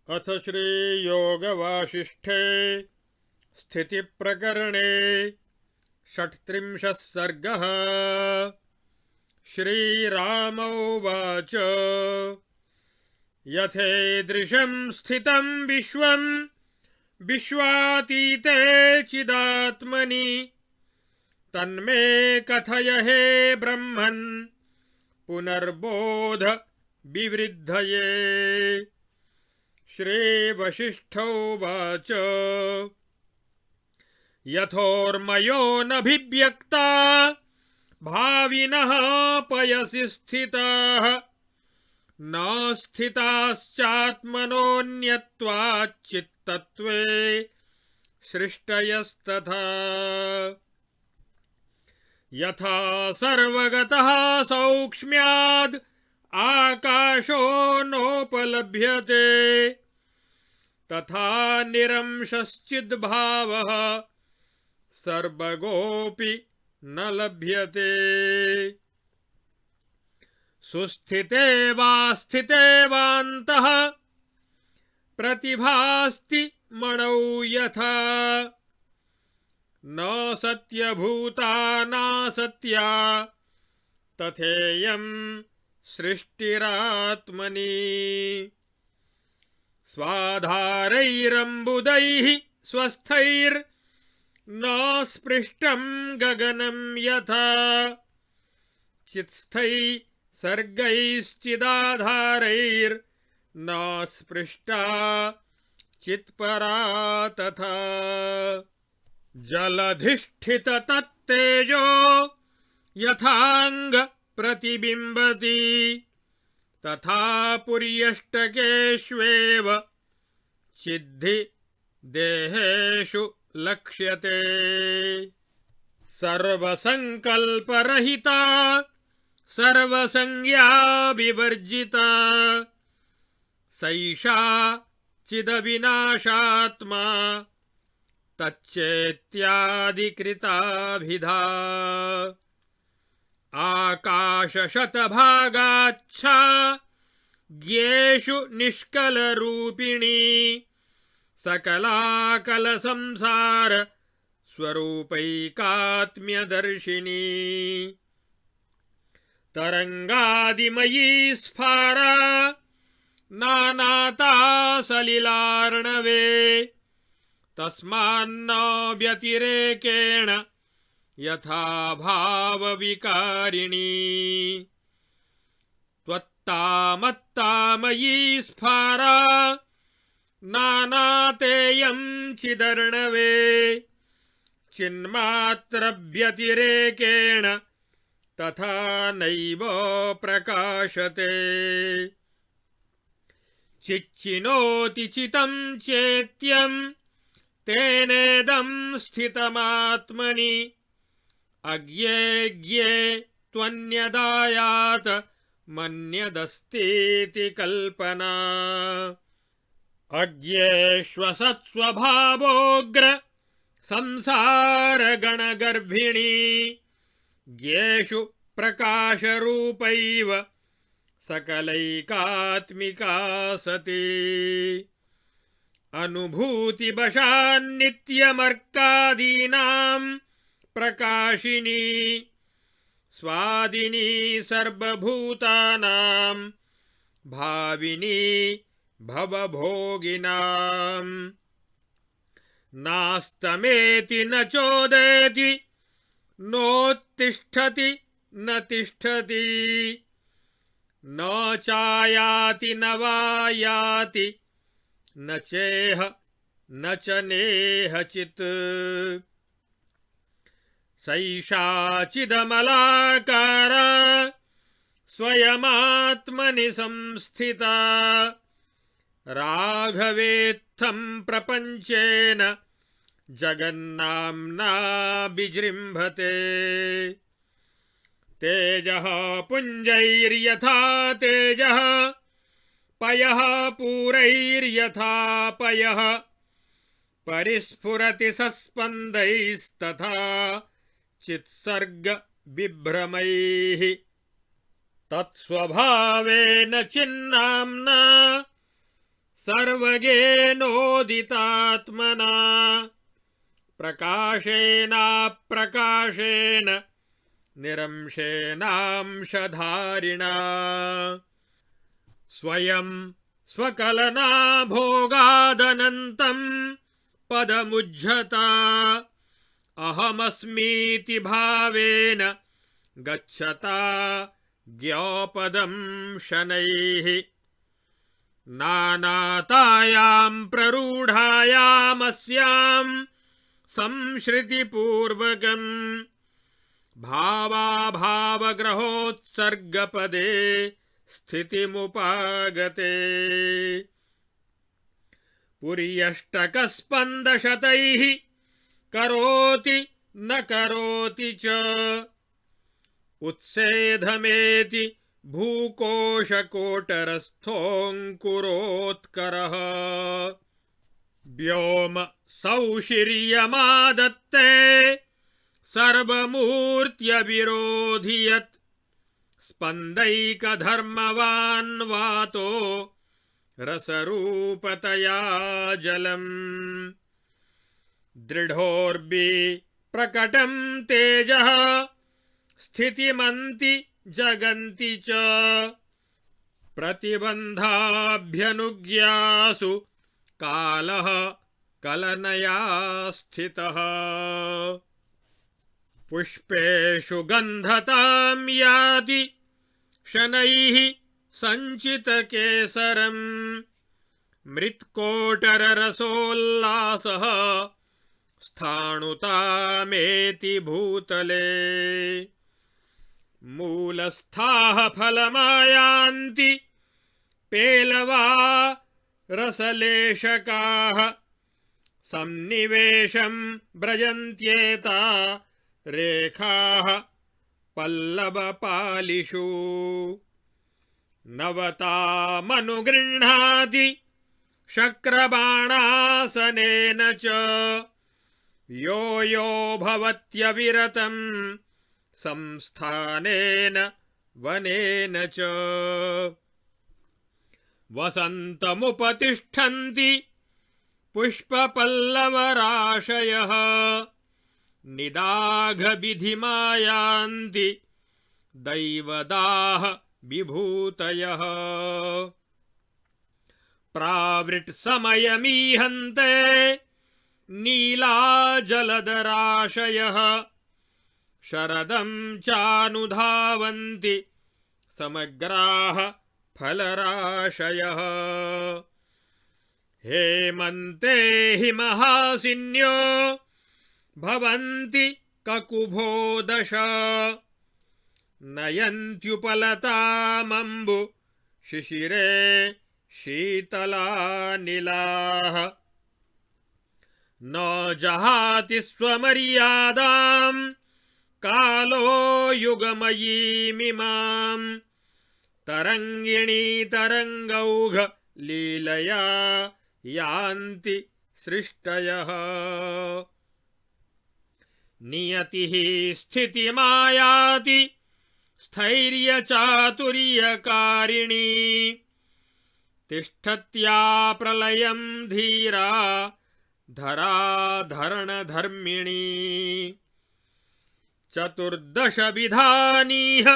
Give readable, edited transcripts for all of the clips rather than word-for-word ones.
अथ श्रीयोगवासिष्ठे स्थितिप्रकरणे 38 सर्गः। श्रीराम उवाच यथेदृशं स्थितं विश्वं विश्वातीते चिदात्मनि तन्मे कथय हे ब्रह्मन् पुनर्बोध विवृद्धये। श्रीवसिष्ठोवाच यथोर्मयोऽनभिव्यक्ता भाविनः पयसि स्थिताः न स्थिताश्चात्मनोऽन्यत्वाच्चित्तत्वे सृष्टयस्तथा। यथा सर्वगतः सौक्ष्म्याद् आकाशो नोपलभ्यते तथा निरंशश्चिद्भावः सर्वगोऽपि न लभ्यते। सुस्थिते वा स्थिते वान्तः प्रतिभास्ति मणौ यथा न सत्यभूता नासत्या तथेयं सृष्टिरात्मनि। स्वाधारैरम्बुदैः स्वस्थैर्न स्पृष्टं गगनं यथा चित्स्थैः सर्गैश्चिदाधारैर्न स्पृष्टा चित्परा तथा। जलधिष्ठित तत्तेजो यथांग प्रतिबिंबति तथा पुर्यष्टकेष्वेव चिद्धि देहेषु लक्ष्यते। सर्वसंकल्परहिता सर्वसंज्ञा विवर्जिता सैषा चिदविनाशात्मा तच्चेत्यादिकृताभिधा। आकाशशतभागाच्छा ज्ञेषु निष्कलरूपिणी सकलाकलसंसार स्वरूपैकात्म्यदर्शिनी। तरंगादिमयी स्फारा नानाता सलिलार्णवे तस्मान्न व्यतिरेकेण यथा भावविकारिणी। त्वत्तामत्तामयी स्फारा नानातेयं चिदर्णवे चिन्मात्रव्यतिरेकेण तथा नैव प्रकाशते। चिच्चिनोति चितं चेत्यं तेनेदं स्थितमात्मनि अज्ञे त्वन्यदायात मन्यदस्तीति कल्पना। अज्ञेष्वसत्स्वभावोग्र संसारगणगर्भिणी ज्ञेषु प्रकाशरूपैव सकलैकात्मिका सती। अनुभूतिवशान्नित्यमर्कादीनां प्रकाशिनी स्वादिनी सर्वभूतानां भाविनी भवभोगिनां। नास्तमेति न चोदेति नोत्तिष्ठति न तिष्ठति न चायाति न वा याति न चेह न च नेहचित्। सैषा चिदमलाकारा स्वयमात्मनि संस्थिता राघवेत्थं प्रपञ्चेन जगन्नाम्ना विजृम्भते। तेजः पुञ्जैर्यथा तेजः पयः पूरैर्यथा पयः परिस्फुरति सस्पन्दैस्तथा चित्सर्ग बिभ्रमैः। तत्स्वभावेन चिन्नाम्ना स सर्वगेनोदितात्मना प्रकाशेनाप्रकाशेन निरंशेनांशधारिणा स्वयं स्वकलना भोगादनन्तं पदमुज्झता अहमस्मीति भावेन गच्छता ज्ञापदं शनैः नानातायां प्ररूढायामस्यां संश्रितिपूर्वकं भावाभावग्रहोत्सर्गपदे स्थितिमुपागते पुर्यष्टकस्पन्दशतैः करोति न करोति च उत्सेधमेति भूकोशकोटरस्थोऽङ्कुरोत्करः व्योम सौशिर्यमादत्ते सर्वमूर्त्यविरोधि यत् स्पन्दैकधर्मवान् वातो रसरूपतया जलम् दृढोर्बि प्रकटं तेजः स्थितिमन्ति जगन्ति च प्रतिबन्धाभ्यनुज्ञासु कालः कलनया स्थितः पुष्पेषु गन्धतां याति शनैः सञ्चितकेसरम् मृत्कोटररसोल्लासः स्थाणुतामेति भूतले मूलस्थाः फलमायान्ति पेलवा रसलेशकाः सन्निवेशं व्रजन्त्येता रेखाः पल्लवपालिषु नवतामनुगृह्णाति शक्रबाणासनेन च यो यो भवत्यविरतं संस्थानेन वनेन च वसन्तमुपतिष्ठन्ति पुष्पपल्लवराशयः निदाघविधिमायान्ति दैवदाः विभूतयः प्रावृट्समयमीहन्ते नीलाजलधराशयः शरदं चानुधावन्ति समग्राः फलराशयः हेमन्ते हिमहासिन्यो भवन्ति ककुभो दश नयन्त्युपलतामम्बु शिशिरे शीतलानिलाः न जहाति स्वमर्यादां कालो युगमयीमिमां तरङ्गिणी तरङ्गौघ लीलया यान्ति सृष्टयः नियतिः स्थितिमायाति स्थैर्यचातुर्यकारिणी तिष्ठत्या प्रलयं धीरा धराधरणधर्मिणी चतुर्दशविधानीह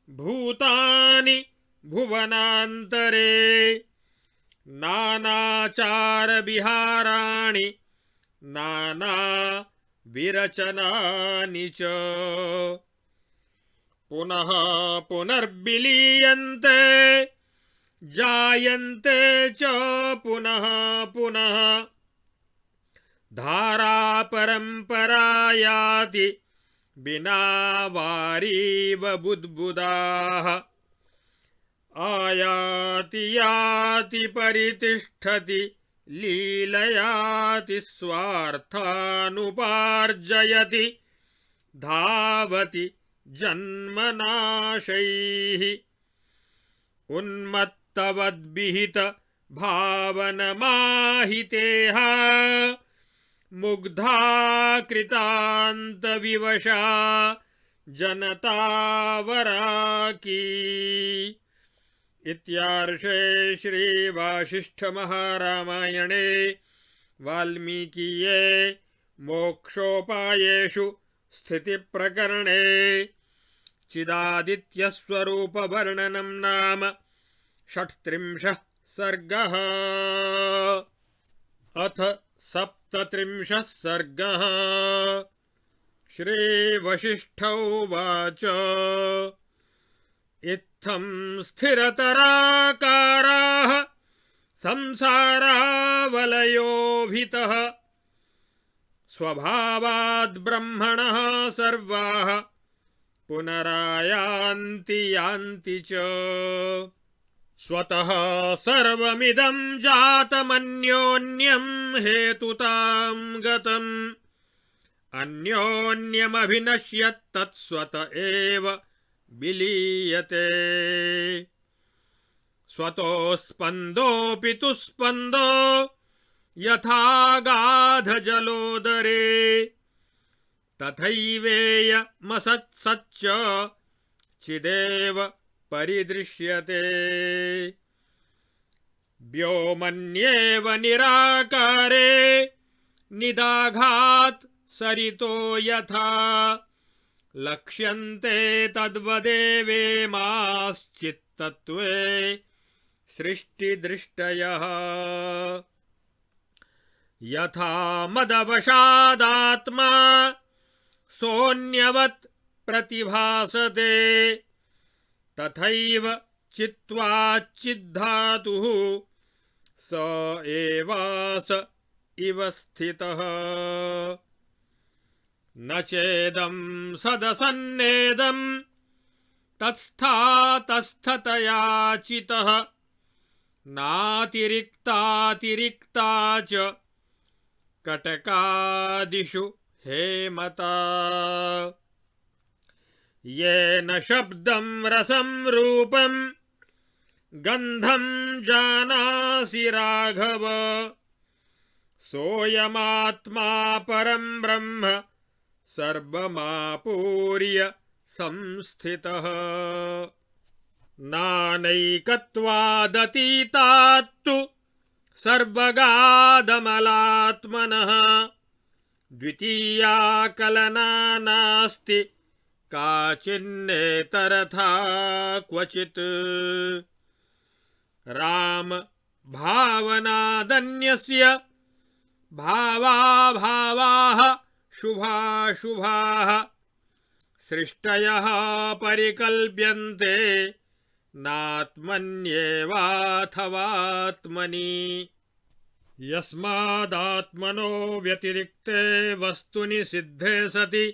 भूतानि भुवनान्तरे नानाचारविहाराणि नाना विरचनानि च पुनः पुनर्विलीयन्ते जायन्ते च पुनः पुनः धारा परम्परायाति विना वारीव बुद्बुदाः आयाति याति परितिष्ठति लीलयाति स्वार्थानुपार्जयति धावति जन्मनाशैः उन्मत्तवद्विहित भावनमाहितेह मुग्धा कृतान्तविवशा जनतावराकी इत्यार्षे श्रीवासिष्ठमहारामायणे वाल्मीकीये मोक्षोपायेषु स्थितिप्रकरणे चिदादित्यस्वरूपवर्णनं नाम 38 सर्गः। अथ 37 सर्गः। श्रीवसिष्ठ उवाच इत्थं स्थिरतराकाराः संसारावलयोभितः स्वभावाद् ब्रह्मणः सर्वाः पुनरायान्ति यान्ति च। स्वतः सर्वमिदं जातमन्योन्यं हेतुतां गतम् अन्योन्यमभिनश्यत् तत्स्वत एव विलीयते। स्वतोस्पन्दोऽपि तु स्पन्दो यथा गाधजलोदरे तथैवेयमसत्सच्च चिदेव परिदृश्यते। व्योमन्येव निराकारे निदाघात् सरितो यथा लक्ष्यन्ते तद्वदेवेमाश्चित्तत्वे सृष्टिदृष्टयः। यथा मदवशादात्मा सोऽन्यवत् प्रतिभासते तथैव चित्वाच्चिद्धातुः स एवास इव स्थितः। न चेदं सदसन्नेदं तत्स्थातस्थतया चितः नातिरिक्तातिरिक्ता च कटकादिषु हेमता। येन शब्दं रसं रूपं गन्धं जानासि राघव सोऽयमात्मा परं ब्रह्म सर्वमापूर्य संस्थितः। नानैकत्वादतीतात्तु सर्वगादमलात्मनः द्वितीया कलना नास्ति काचिन्नेतरथा क्वचित्। राम भावनादन्यस्य भावाभावाः शुभाशुभाः सृष्टयः परिकल्प्यन्ते नात्मन्येवाथवात्मनि। यस्मादात्मनो व्यतिरिक्ते वस्तुनि सिद्धे सति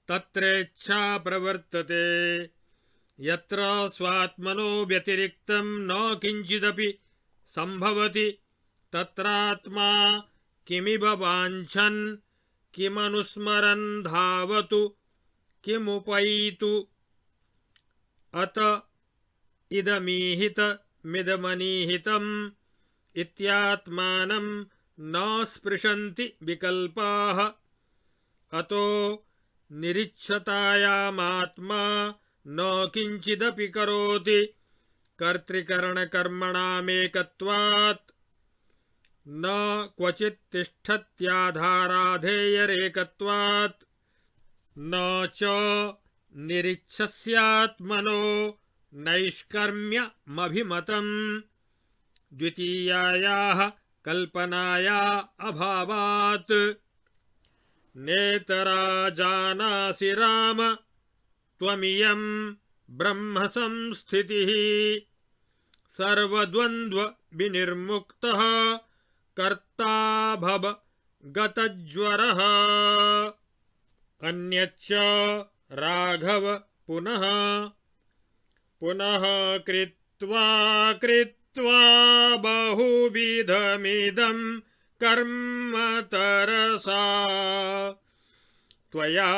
तत्रेच्छा प्रवर्तते। यत्र स्वात्मनो व्यतिरिक्तं न किंचिदपि संभवति तत्रात्मा किमिव वाञ्छन् किमनुस्मरन् धावतु किमुपैतु। अत इदमीहितमिदमनीहितम् इत्यात्मानं न स्पृशन्ति विकल्पाः। अतो निरिच्छतायामात्मा न किंचिदपि करोति कर्तृकरणकर्मणामेकत्वात् न क्वचित् तिष्ठत्याधाराधेयरेकत्वात् न च निरिच्छस्यात्मनो नैष्कर्म्यमभिमतम् द्वितीयायाः कल्पनाया अभावात्। नेतरा जानासि राम त्वमियं ब्रह्म संस्थितिः सर्वद्वन्द्व विनिर्मुक्तः कर्ता भव गतज्वरः। अन्यच्च राघव पुनः पुनः कृत्वा बहुविधमिदं कर्म तरसा त्वया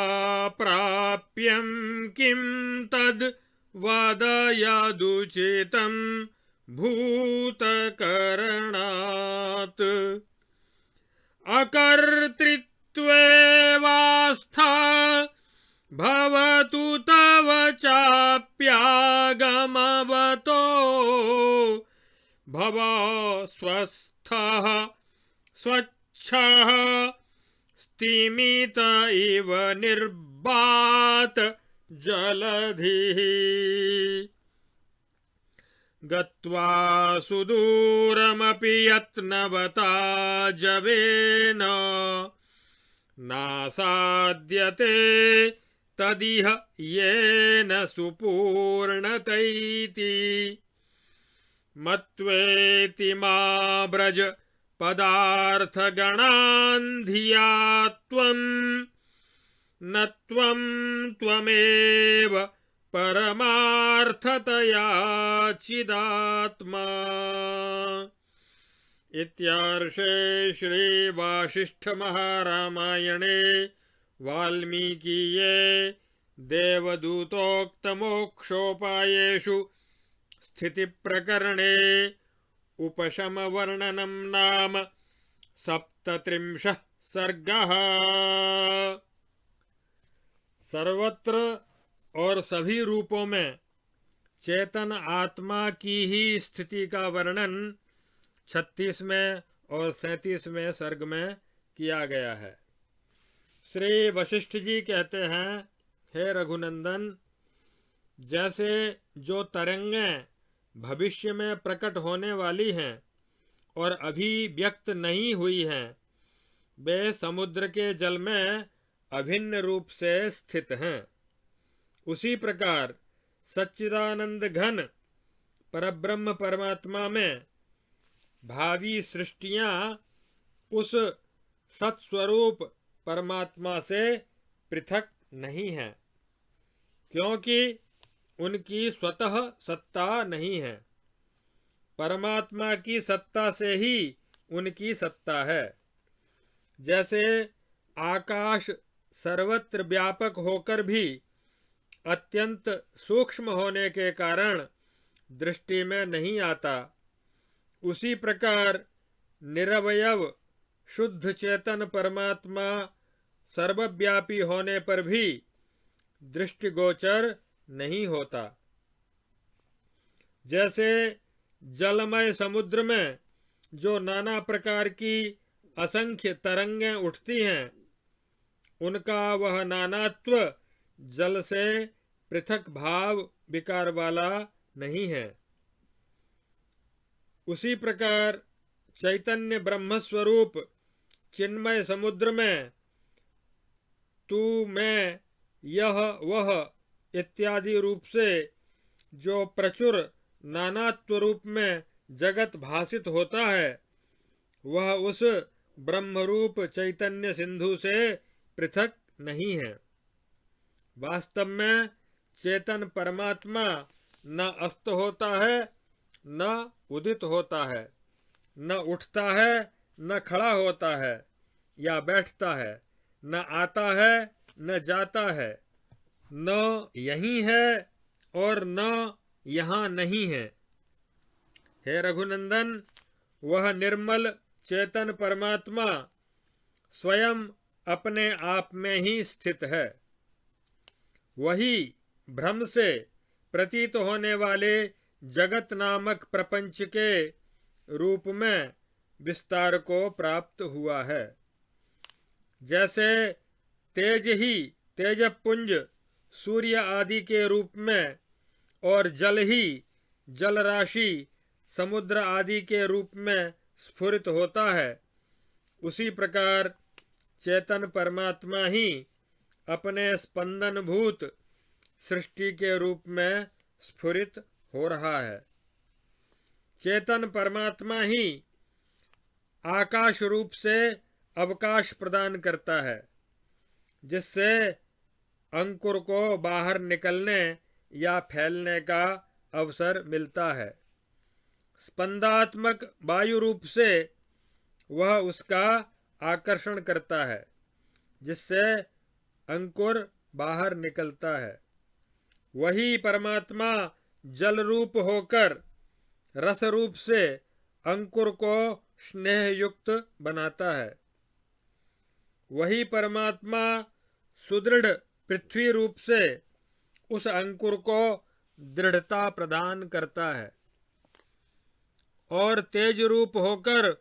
प्राप्यं किं तद् वद यदुचितं भूतकरणात्। अकर्तृत्वे वास्था भवतु तव चाप्यागमवतो भव स्वस्थः स्वच्छः स्तिमित इव निर्बात जलधिः गत्वा सुदूरमपि यत्नवता जवेन नासाद्यते तदिह येन सुपूर्णतैति मत्वेति मा ब्रज पदार्थगणान् धिया त्वं न त्वं त्वमेव परमार्थतया चिदात्मा। इत्यार्षे श्री वासिष्ठ महारामायणे वाल्मीकीये देवदूतोक्तमोक्षोपायेषु स्थितिप्रकरणे उपशमवर्णनं नाम 37 सर्गः। सर्वत्र और सभी रूपों में चेतन आत्मा की ही स्थिति का वर्णन 36वें और 37वें सर्ग में किया गया है। श्री वशिष्ठ जी कहते हैं, हे रघुनंदन, जैसे जो तरंगें भविष्य में प्रकट होने वाली हैं और अभी व्यक्त नहीं हुई हैं, वे समुद्र के जल में अभिन्न रूप से स्थित हैं, उसी प्रकार सच्चिदानंद घन परब्रह्म परमात्मा में भावी सृष्टियां उस सत्स्वरूप परमात्मा से पृथक नहीं हैं, क्योंकि उनकी स्वतः सत्ता नहीं है। परमात्मा की सत्ता से ही उनकी सत्ता है। जैसे आकाश सर्वत्र व्यापक होकर भी अत्यंत सूक्ष्म होने के कारण दृष्टि में नहीं आता, उसी प्रकार निरवयव शुद्ध चेतन परमात्मा सर्वव्यापी होने पर भी दृष्टिगोचर नहीं होता। जैसे जलमय समुद्र में जो नाना प्रकार की असंख्य तरंगें उठती हैं, उनका वह नानात्व जल से पृथक भाव विकार वाला नहीं है। उसी प्रकार चैतन्य ब्रह्मस्वरूप चिन्मय समुद्र में तू, मैं, यह, वह इत्यादि रूप से जो प्रचुर नानात्व रूप में जगत भासित होता है, वह उस ब्रह्मरूप चैतन्य सिंधु से पृथक नहीं है। वास्तव में चेतन परमात्मा न अस्त होता है, न उदित होता है, न उठता है, न खड़ा होता है या बैठता है, न आता है, न जाता है, न यहीं है और न यहाँ नहीं है। हे रघुनंदन, वह निर्मल चेतन परमात्मा स्वयं अपने आप में ही स्थित है। वही भ्रम से प्रतीत होने वाले जगत नामक प्रपंच के रूप में विस्तार को प्राप्त हुआ है। जैसे तेज ही तेजपुंज सूर्य आदि के रूप में और जल ही जल राशि समुद्र आदि के रूप में स्फुरित होता है, उसी प्रकार चेतन परमात्मा ही अपने स्पंदनभूत सृष्टि के रूप में स्फुरित हो रहा है। चेतन परमात्मा ही आकाश रूप से अवकाश प्रदान करता है, जिससे अंकुर को बाहर निकलने या फैलने का अवसर मिलता है। स्पंदात्मक वायु रूप से वह उसका आकर्षण करता है, जिससे अंकुर बाहर निकलता है। वही परमात्मा जल रूप होकर रस रूप से अंकुर को स्नेह युक्त बनाता है। वही परमात्मा सुदृढ़ पृथ्वी रूप से उस अंकुर को दृढ़ता प्रदान करता है और तेज रूप होकर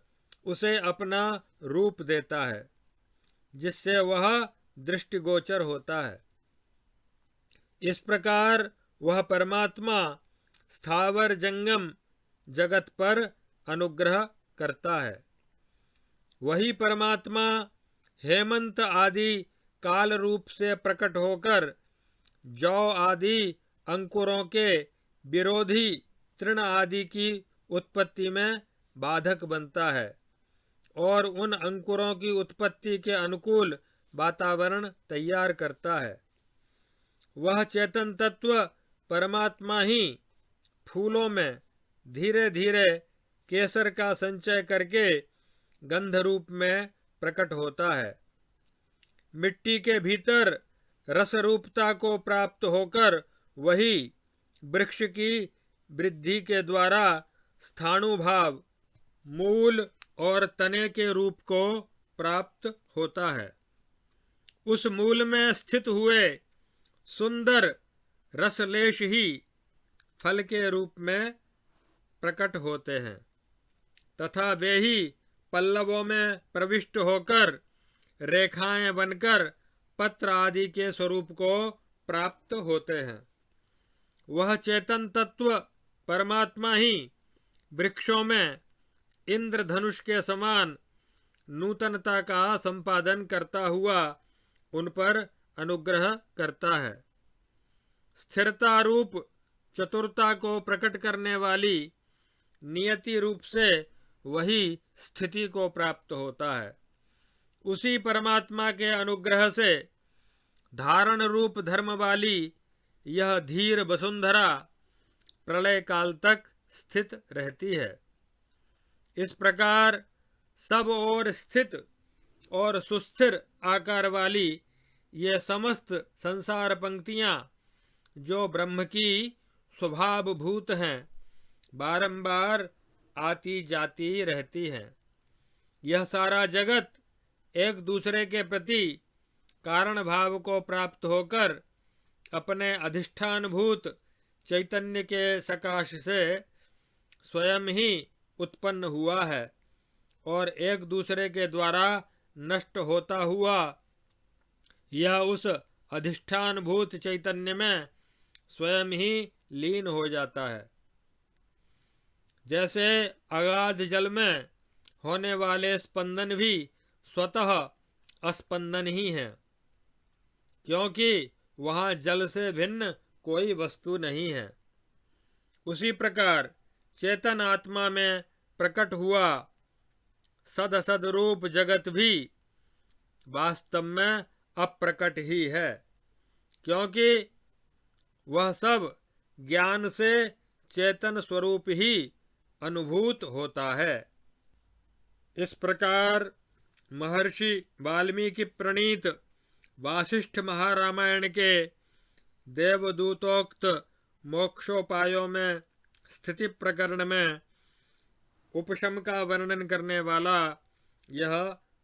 उसे अपना रूप देता है, जिससे वह दृष्टिगोचर होता है। इस प्रकार वह परमात्मा स्थावर जंगम जगत पर अनुग्रह करता है। वही परमात्मा हेमंत आदि काल रूप से प्रकट होकर जौ आदि अंकुरों के विरोधी तृण आदि की उत्पत्ति में बाधक बनता है और उन अंकुरों की उत्पत्ति के अनुकूल वातावरण तैयार करता है। वह चेतन तत्व परमात्मा ही फूलों में धीरे धीरे केसर का संचय करके गंध रूप में प्रकट होता है। मिट्टी के भीतर रस रूपता को प्राप्त होकर वही वृक्ष की वृद्धि के द्वारा स्थाणुभाव, मूल और तने के रूप को प्राप्त होता है। उस मूल में स्थित हुए सुंदर रसलेश ही फल के रूप में प्रकट होते हैं तथा वे ही पल्लवों में प्रविष्ट होकर रेखाएं बनकर पत्र आदि के स्वरूप को प्राप्त होते हैं। वह चेतन तत्व परमात्मा ही वृक्षों में इंद्रधनुष के समान नूतनता का संपादन करता हुआ उन पर अनुग्रह करता है। स्थिरता रूप चतुरता को प्रकट करने वाली नियति रूप से वही स्थिति को प्राप्त होता है। उसी परमात्मा के अनुग्रह से धारण रूप धर्म वाली यह धीर वसुंधरा प्रलय काल तक स्थित रहती है। इस प्रकार सब ओर स्थित और सुस्थिर आकार वाली ये समस्त संसार पंक्तियां जो ब्रह्म की स्वभाव भूत हैं, बारंबार आती जाती रहती हैं। यह सारा जगत एक दूसरे के प्रति कारण भाव को प्राप्त होकर अपने अधिष्ठानभूत चैतन्य के सकाश से स्वयं ही उत्पन्न हुआ है और एक दूसरे के द्वारा नष्ट होता हुआ यह उस अधिष्ठानभूत चैतन्य में स्वयं ही लीन हो जाता है। जैसे अगाध जल में होने वाले स्पंदन भी स्वतः अस्पंदन ही हैं, क्योंकि वहाँ जल से भिन्न कोई वस्तु नहीं है। उसी प्रकार चेतन आत्मा में प्रकट हुआ सद सदरूप जगत भी वास्तव में अप्रकट ही है, क्योंकि वह सब ज्ञान से चेतन स्वरूप ही अनुभूत होता है। इस प्रकार महर्षि वाल्मीकि प्रणीत वासिष्ठ महारामायण के देवदूतोक्त मोक्षोपायों में स्थिति प्रकरण में उपशम का वर्णन करने वाला यह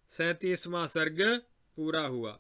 37वां सर्ग पूरा हुआ।